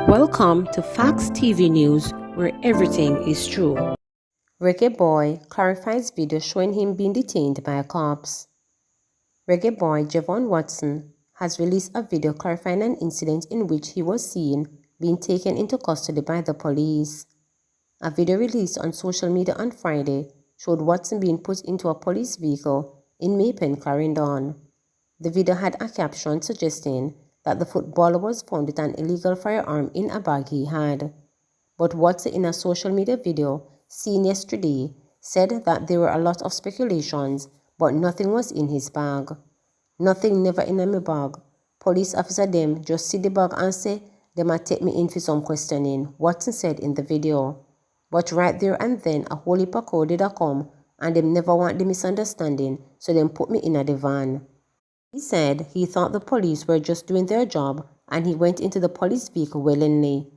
Welcome to Facts TV News, where everything is true. Reggae Boy clarifies video showing him being detained by cops. Reggae Boy Javon Watson has released a video clarifying an incident in which he was seen being taken into custody by the police. A video released on social media on Friday showed Watson being put into a police vehicle in Maypen, Clarendon. The video had a caption suggesting that the footballer was found with an illegal firearm in a bag he had. But Watson, in a social media video seen yesterday, said that there were a lot of speculations, but nothing was in his bag. Nothing never in my bag. Police officer them just see the bag and say, they might take me in for some questioning, Watson said in the video. But right there and then, a whole heap of crowd did come, and them never want the misunderstanding, so them put me in a van. He said he thought the police were just doing their job and he went into the police vehicle willingly.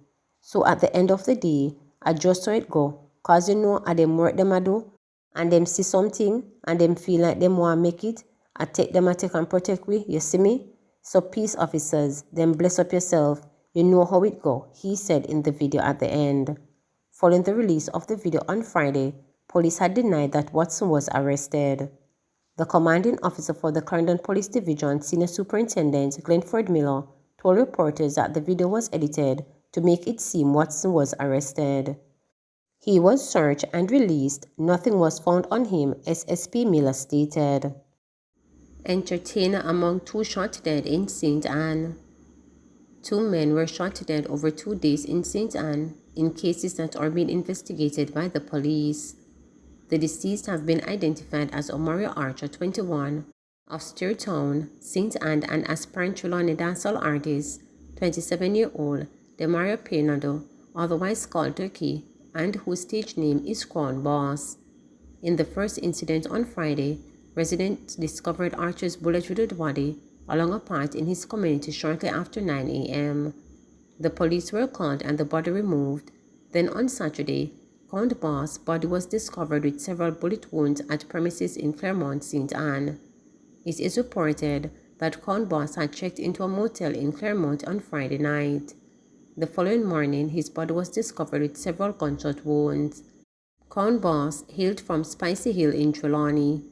So at the end of the day, I just saw it go, cause you know I them work them I do, and them see something and them feel like them want to make it, I take them I take and protect we, you see me? So peace officers, them bless up yourself, you know how it go, he said in the video at the end. Following the release of the video on Friday, police had denied that Watson was arrested. The commanding officer for the Clarendon Police Division, Senior Superintendent Glenford Miller, told reporters that the video was edited to make it seem Watson was arrested. He was searched and released. Nothing was found on him, SSP Miller stated. Entertainer among two shot dead in St Ann. 2 men were shot dead over 2 days in St Ann in cases that are being investigated by the police. The deceased have been identified as Omario Archer, 21, of Steertown, St Ann, and aspirant Trelawney dancehall artist, 27-year-old Demario Peinado, otherwise called Turkey, and whose stage name is Crown Boss. In the first incident on Friday, residents discovered Archer's bullet-riddled body along a path in his community shortly after 9 a.m. The police were called and the body removed. Then on Saturday, Count Boss' body was discovered with several bullet wounds at premises in Claremont, St Ann. It is reported that Count Boss had checked into a motel in Claremont on Friday night. The following morning, his body was discovered with several gunshot wounds. Count Boss hailed from Spicy Hill in Trelawney.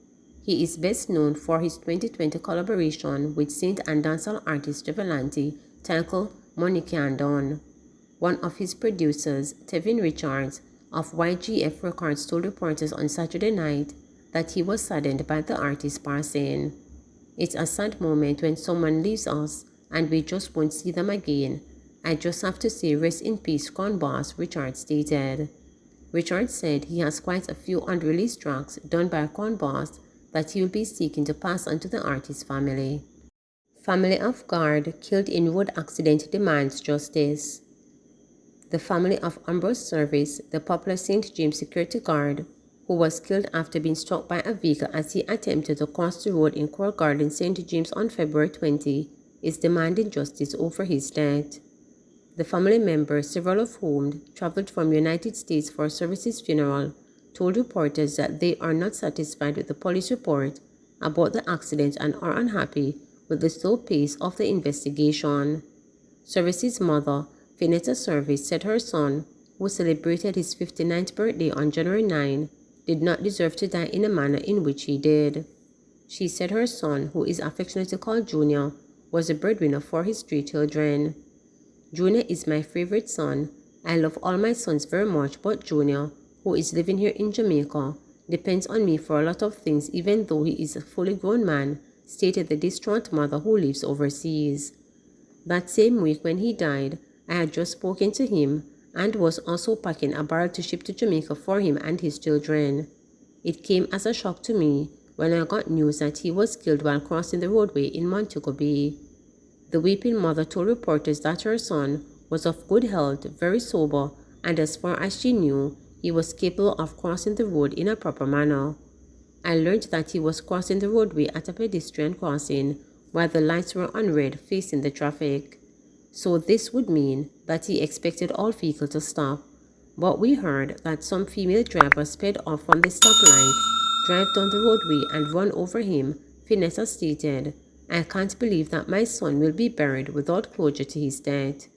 He is best known for his 2020 collaboration with St Ann dancehall artist Revelante, titled Monique and Don. One of his producers, Tevin Richards, of YGF Records, told reporters on Saturday night that he was saddened by the artist's passing. It's a sad moment when someone leaves us and we just won't see them again. I just have to say rest in peace, Crown Boss, Richards stated. Richards said he has quite a few unreleased tracks done by Crown Boss that he will be seeking to pass on to the artist's family. Family of guard killed in road accident demands justice. The family of Ambrose Service, the popular St. James security guard, who was killed after being struck by a vehicle as he attempted to cross the road in Court Garden, St. James on February 20, is demanding justice over his death. The family members, several of whom traveled from the United States for Service's funeral, told reporters that they are not satisfied with the police report about the accident and are unhappy with the slow pace of the investigation. Service's mother, Finetta Service, said her son, who celebrated his 59th birthday on January 9, did not deserve to die in a manner in which he did. She said her son, who is affectionately called Junior, was a breadwinner for his 3 children. Junior is my favorite son. I love all my sons very much, but Junior, who is living here in Jamaica, depends on me for a lot of things even though he is a fully grown man, stated the distraught mother who lives overseas. That same week when he died, I had just spoken to him and was also packing a barrel to ship to Jamaica for him and his children. It came as a shock to me when I got news that he was killed while crossing the roadway in Montego Bay. The weeping mother told reporters that her son was of good health, very sober, and as far as she knew, he was capable of crossing the road in a proper manner. I learned that he was crossing the roadway at a pedestrian crossing while the lights were on red facing the traffic. So this would mean that he expected all vehicles to stop. But we heard that some female drivers sped off from the stoplight, drive down the roadway and run over him, Finetta stated. I can't believe that my son will be buried without closure to his death.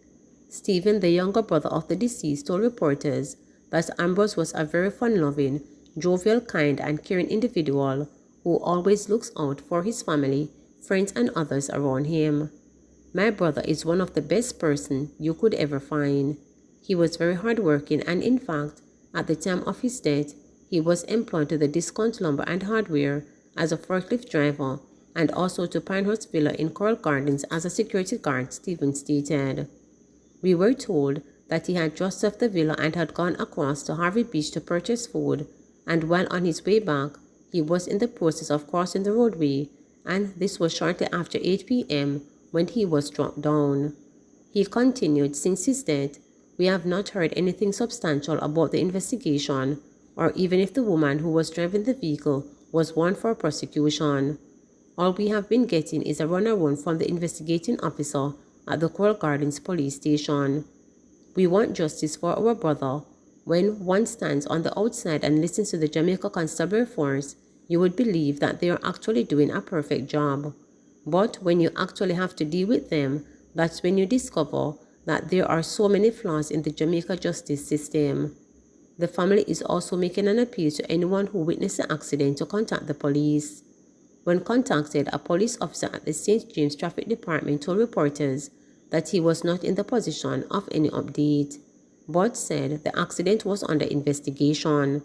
Stephen, the younger brother of the deceased, told reporters that Ambrose was a very fun-loving, jovial, kind, and caring individual who always looks out for his family, friends, and others around him. My brother is one of the best person you could ever find. He was very hardworking, and in fact, at the time of his death, he was employed to the Discount Lumber and Hardware as a forklift driver and also to Pinehurst Villa in Coral Gardens as a security guard, Stephen stated. We were told that he had just left the villa and had gone across to Harvey Beach to purchase food, and while on his way back, he was in the process of crossing the roadway, and this was shortly after 8 p.m. when he was struck down. He continued, since his death, we have not heard anything substantial about the investigation, or even if the woman who was driving the vehicle was warned for prosecution. All we have been getting is a runaround from the investigating officer at the Coral Gardens police station. We want justice for our brother. When one stands on the outside and listens to the Jamaica Constabulary Force, you would believe that they are actually doing a perfect job. But when you actually have to deal with them, that's when you discover that there are so many flaws in the Jamaica justice system. The family is also making an appeal to anyone who witnessed the accident to contact the police. When contacted, a police officer at the St. James Traffic Department told reporters that he was not in the position of any update, but said the accident was under investigation.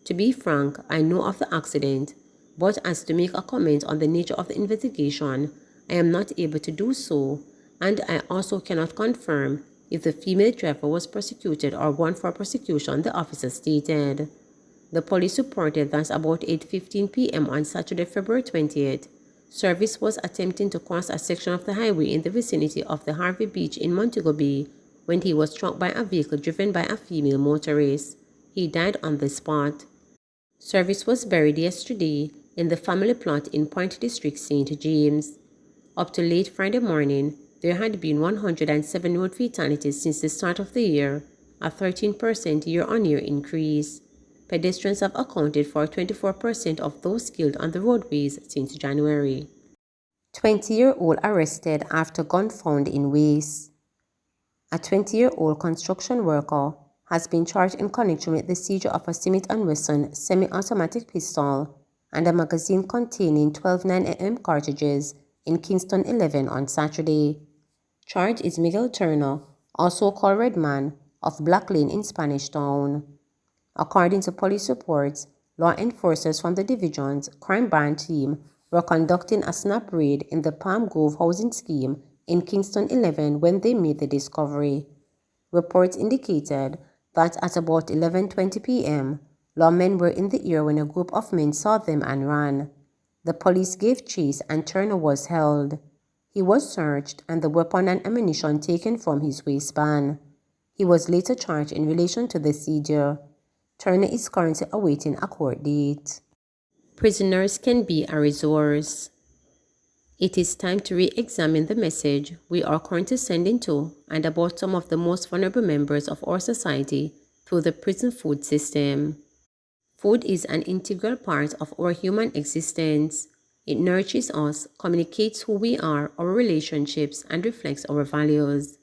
To be frank, I know of the accident, but as to make a comment on the nature of the investigation, I am not able to do so, and I also cannot confirm if the female driver was prosecuted or warned for prosecution, the officer stated. The police reported that about 8:15 p.m. on Saturday, February 20th, service was attempting to cross a section of the highway in the vicinity of the Harvey Beach in Montego Bay when he was struck by a vehicle driven by a female motorist. He died on the spot. Service was buried yesterday in the family plot in Point District, St. James. Up to late Friday morning, there had been 107 road fatalities since the start of the year, a 13% year-on-year increase. Pedestrians have accounted for 24% of those killed on the roadways since January. 20-year-old arrested after gun found in waste. A 20-year-old construction worker has been charged in connection with the seizure of a Smith & Wesson semi-automatic pistol and a magazine containing 12 9mm cartridges in Kingston 11 on Saturday. Charged is Miguel Turner, also called Red Man, of Black Lane in Spanish Town. According to police reports, law enforcers from the division's crime branch team were conducting a snap raid in the Palm Grove housing scheme in Kingston 11 when they made the discovery. Reports indicated that at about 11:20 p.m., lawmen were in the area when a group of men saw them and ran. The police gave chase and Turner was held. He was searched and the weapon and ammunition taken from his waistband. He was later charged in relation to the seizure. Turner is currently awaiting a court date. Prisoners can be a resource. It is time to re-examine the message we are currently sending to and about some of the most vulnerable members of our society through the prison food system. Food is an integral part of our human existence. It nourishes us, communicates who we are, our relationships, and reflects our values.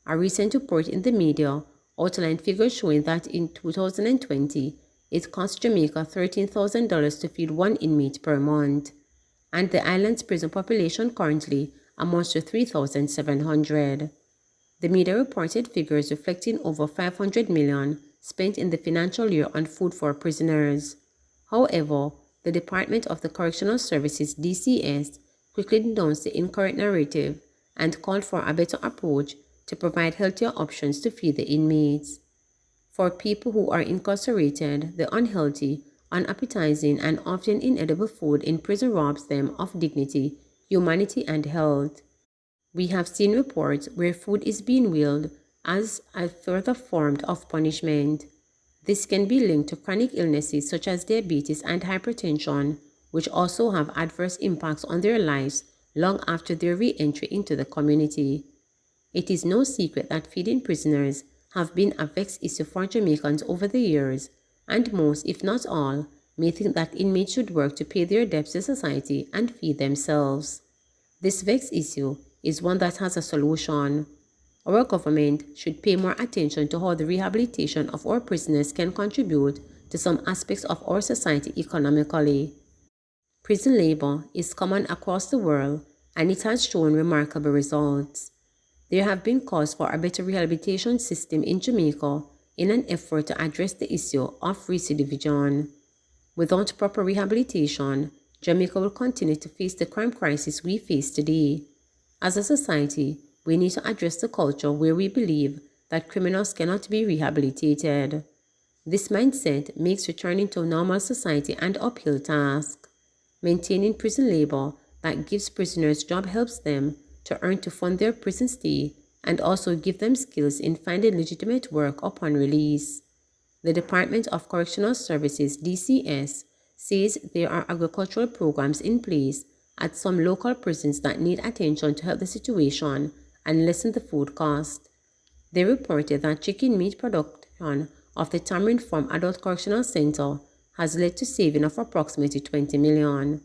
A recent report in the media outlined figures showing that in 2020, it cost Jamaica $13,000 to feed one inmate per month, and the island's prison population currently amounts to 3,700. The media reported figures reflecting over $500 million spent in the financial year on food for prisoners. However, the Department of the Correctional Services (DCS) quickly denounced the incorrect narrative and called for a better approach to provide healthier options to feed the inmates. For people who are incarcerated, the unhealthy, unappetizing, and often inedible food in prison robs them of dignity, humanity, and health. We have seen reports where food is being wheeled as a further form of punishment. This can be linked to chronic illnesses such as diabetes and hypertension, which also have adverse impacts on their lives long after their re-entry into the community. It is no secret that feeding prisoners have been a vexed issue for Jamaicans over the years, and most, if not all, may think that inmates should work to pay their debts to society and feed themselves. This vexed issue is one that has a solution. our government should pay more attention to how the rehabilitation of our prisoners can contribute to some aspects of our society economically. Prison labor is common across the world and it has shown remarkable results. There have been calls for a better rehabilitation system in Jamaica in an effort to address the issue of recidivism. Without proper rehabilitation, Jamaica will continue to face the crime crisis we face today. As a society, we need to address the culture where we believe that criminals cannot be rehabilitated. This mindset makes returning to normal society an uphill task. Maintaining prison labor that gives prisoners job helps them to earn to fund their prison stay and also give them skills in finding legitimate work upon release. The Department of Correctional Services (DCS) says there are agricultural programs in place at some local prisons that need attention to help the situation and lessen the food cost. They reported that chicken meat production of the Tamarind Farm Adult Correctional Center has led to saving of approximately 20 million.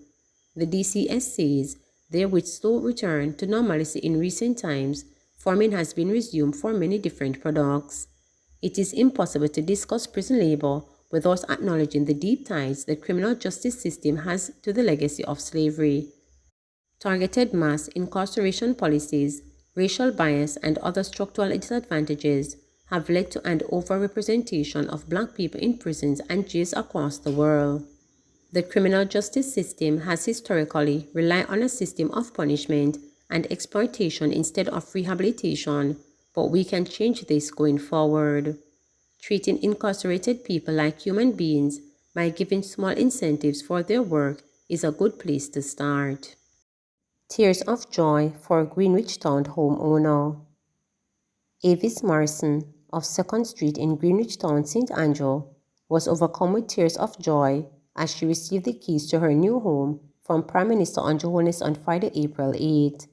The DCS says there with slow return to normalcy in recent times, farming has been resumed for many different products. It is impossible to discuss prison labor without acknowledging the deep ties the criminal justice system has to the legacy of slavery. Targeted mass incarceration policies, racial bias, and other structural disadvantages have led to an overrepresentation of Black people in prisons and jails across the world. The criminal justice system has historically relied on a system of punishment and exploitation instead of rehabilitation, but we can change this going forward. Treating incarcerated people like human beings by giving small incentives for their work is a good place to start. Tears of joy for Greenwich Town homeowner. Avis Morrison of 2nd Street in Greenwich Town, St. Andrew, was overcome with tears of joy as she received the keys to her new home from Prime Minister Andrew Holness on Friday, April 8.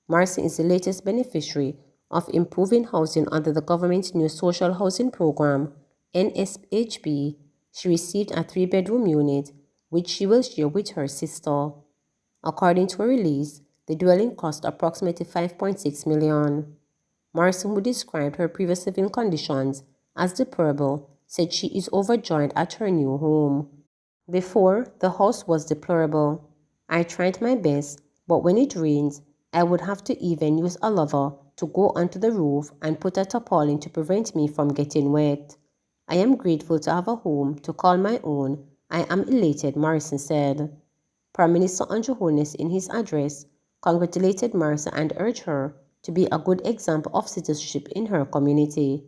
Morrison is the latest beneficiary of improving housing under the government's new social housing program, NSHB. She received a 3-bedroom unit, which she will share with her sister. According to a release, the dwelling cost approximately $5.6 million. Morrison, who described her previous living conditions as deplorable, said she is overjoyed at her new home. Before, the house was deplorable. I tried my best, but when it rains, I would have to even use a lover to go onto the roof and put a tarpaulin to prevent me from getting wet. I am grateful to have a home to call my own. I am elated, Morrison said. Prime Minister Andrew Holness, in his address, congratulated Morrison and urged her to be a good example of citizenship in her community.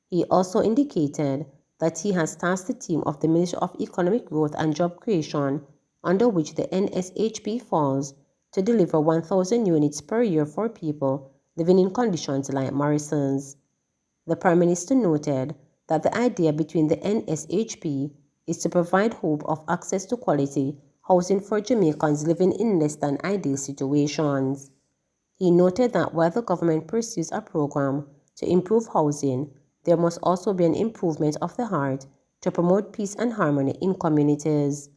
He also indicated that he has tasked the team of the Ministry of Economic Growth and Job Creation, under which the NSHB falls, to deliver 1,000 units per year for people living in conditions like Morrison's. The Prime Minister noted that the idea between the NSHB is to provide hope of access to quality housing for Jamaicans living in less than ideal situations. He noted that while the government pursues a program to improve housing, there must also be an improvement of the heart to promote peace and harmony in communities.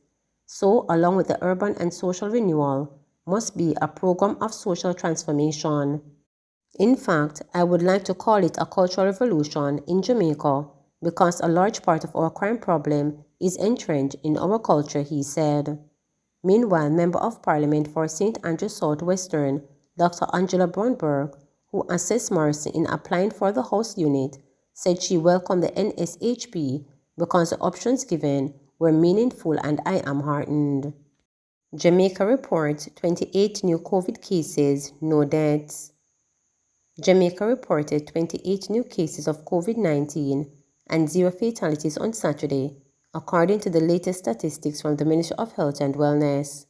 So, along with the urban and social renewal, must be a program of social transformation. In fact, I would like to call it a cultural revolution in Jamaica because a large part of our crime problem is entrenched in our culture, he said. Meanwhile, Member of Parliament for St. Andrew South Western, Dr. Angela Brownberg, who assessed Morrison in applying for the House unit, said she welcomed the NSHB because the options given were meaningful and I am heartened. Jamaica reports 28 new COVID cases, no deaths. Jamaica reported 28 new cases of COVID-19 and 0 fatalities on Saturday, according to the latest statistics from the Ministry of Health and Wellness.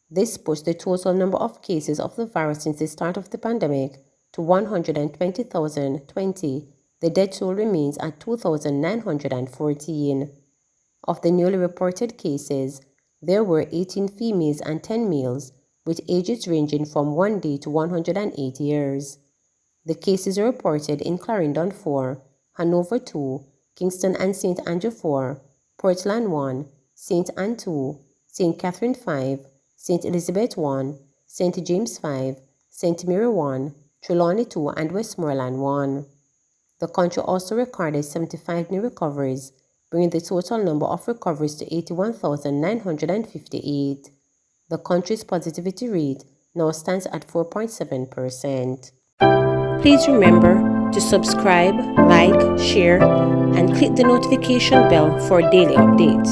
This pushed the total number of cases of the virus since the start of the pandemic to 120,020. The death toll remains at 2,914. Of the newly reported cases, there were 18 females and 10 males, with ages ranging from 1 day to 108 years. The cases are reported in Clarendon 4, Hanover 2, Kingston and St. Andrew 4, Portland 1, St. Ann 2, St. Catherine 5, St. Elizabeth 1, St. James 5, St. Mary 1, Trelawney 2, and Westmoreland 1. The country also recorded 75 new recoveries, bringing the total number of recoveries to 81,958. The country's positivity rate now stands at 4.7%. Please remember to subscribe, like, share, and click the notification bell for daily updates.